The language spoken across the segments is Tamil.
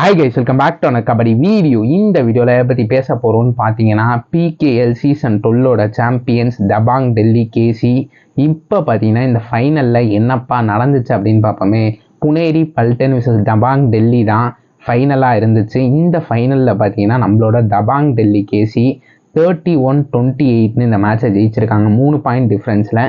Hi guys, welcome back to kabaddi video. இந்த வீடியோவில் பற்றி பேச போகிறோன்னு பார்த்தீங்கன்னா, PKL season 12 champions Dabang Delhi KC. இப்போ பார்த்தீங்கன்னா இந்த ஃபைனலில் என்னப்பா நடந்துச்சு அப்படின்னு பார்ப்போமே. புனேரி பல்டன் விசஸ் தபாங் டெல்லி தான் ஃபைனலாக இருந்துச்சு. இந்த ஃபைனலில் பார்த்தீங்கன்னா நம்மளோட தபாங் டெல்லி கேசி 31-28 இந்த மேட்சை ஜெயிச்சிருக்காங்க. 3 பாயிண்ட் டிஃப்ரென்ஸில்.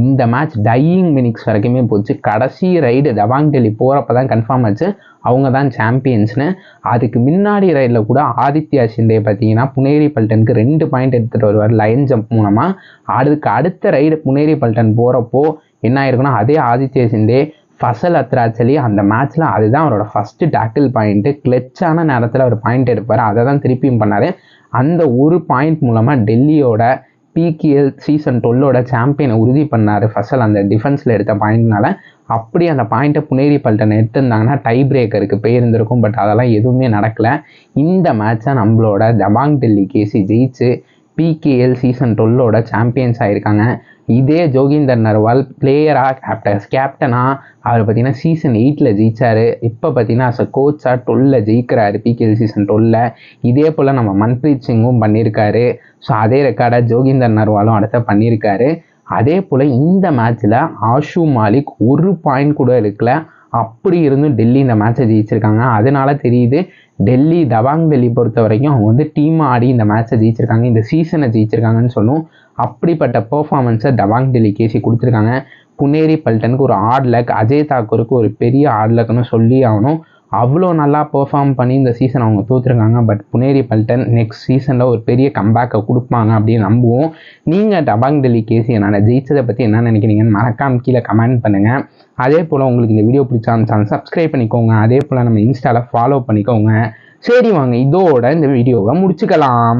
இந்த மேட்ச் டையிங் மினிட்ஸ் வரைக்குமே போச்சு. கடைசி ரைடு தபாங் டெல்லி போகிறப்ப தான் கன்ஃபார்ம் ஆச்சு அவங்க தான் சாம்பியன்ஸ்னு. அதுக்கு முன்னாடி ரைடில் கூட ஆதித்யா ஷிண்டே பார்த்தீங்கன்னா புனேரி பல்டனுக்கு 2 பாயிண்ட் எடுத்துகிட்டு வருவார் லைன் ஜம்ப் மூலமாக. அதுக்கு அடுத்த ரைடு புனேரி பல்டன் போகிறப்போ என்ன ஆயிருக்குன்னா, அதே ஆதித்யா ஷிண்டே ஃபசல் அத்ராச்சலி அந்த மேட்ச்சில் அதுதான் அவரோட ஃபஸ்ட்டு டேக்கிள் பாயிண்ட்டு. கிளச்சான நேரத்தில் அவர் பாயிண்ட் எடுப்பார், அதை தான் திருப்பியும் பண்ணார். அந்த ஒரு பாயிண்ட் மூலமாக டெல்லியோட பிகேஎல் சீசன் 12 சாம்பியனை உறுதி பண்ணார் ஃபசல் அந்த டிஃபென்ஸில் எடுத்த பாயிண்ட்னால. அப்படி அந்த பாயிண்ட்டை புனேரி பல்டன் எடுத்திருந்தாங்கன்னா டை பிரேக்கருக்கு போயிருந்திருக்கும். பட் அதெல்லாம் எதுவுமே நடக்கலை. இந்த மேட்சை நம்மளோட தபாங் டெல்லி கேசி ஜெயிச்சு பிகேஎல் சீசன் 12 சாம்பியன்ஸ் ஆகியிருக்காங்க. இதே ஜோகிந்தர் நர்வால் பிளேயராக கேப்டனாக அவர் பார்த்தீங்கன்னா சீசன் 8 ஜெயிச்சார். இப்போ பார்த்தீங்கன்னா அஸ் அ கோச்சாக 12 ஜெயிக்கிறாரு பிகேஎல் சீசன் 12. இதே போல் நம்ம மன்பிரீத் சிங்கும் பண்ணியிருக்காரு. ஸோ அதே ரெக்கார்டை ஜோகிந்தர் நர்வாலும் அடுத்த பண்ணியிருக்காரு. அதே போல் இந்த மேட்ச்சில் ஆஷு மாலிக் ஒரு பாயிண்ட் கூட எடுக்கல. அப்படி இருந்தும் டெல்லி இந்த மேட்சை ஜெயிச்சிருக்காங்க. அதனால தெரியுது டெல்லி தபாங் டெல்லி பொறுத்த வரைக்கும் அவங்க வந்து டீமாக ஆடி இந்த மேட்சை ஜெயிச்சிருக்காங்க, இந்த சீசனை ஜெயிச்சிருக்காங்கன்னு சொல்லும். அப்படிப்பட்ட பெர்ஃபார்மன்ஸை தபாங் டெல்லி கேசி கொடுத்துருக்காங்க. புனேரி பல்டனுக்கு ஒரு ஆட் லக், அஜய் தாக்கூருக்கு ஒரு பெரிய ஆட் லக்னு சொல்லி ஆகணும். அவ்வளோ நல்லா பெர்ஃபார்ம் பண்ணி இந்த சீசன் அவங்க தோற்றுருக்காங்க. பட் புனேரி பல்டன் நெக்ஸ்ட் சீசனில் ஒரு பெரிய கம்பேக்கை கொடுப்பாங்க அப்படின்னு நம்புவோம். நீங்கள் தபாங் டெல்லி கேசி என்னோட ஜெயிச்சதை பற்றி என்ன நினைக்கிறீங்கன்னு மறக்காம கீழே கமெண்ட் பண்ணுங்கள். அதே போல் உங்களுக்கு இந்த வீடியோ பிடிச்சா சேனல் சப்ஸ்கிரைப் பண்ணிக்கோங்க. அதே போல் நம்ம இன்ஸ்டாவில் ஃபாலோ பண்ணிக்கோங்க. சரி வாங்க, இதோட இந்த வீடியோவை முடிச்சுக்கலாம்.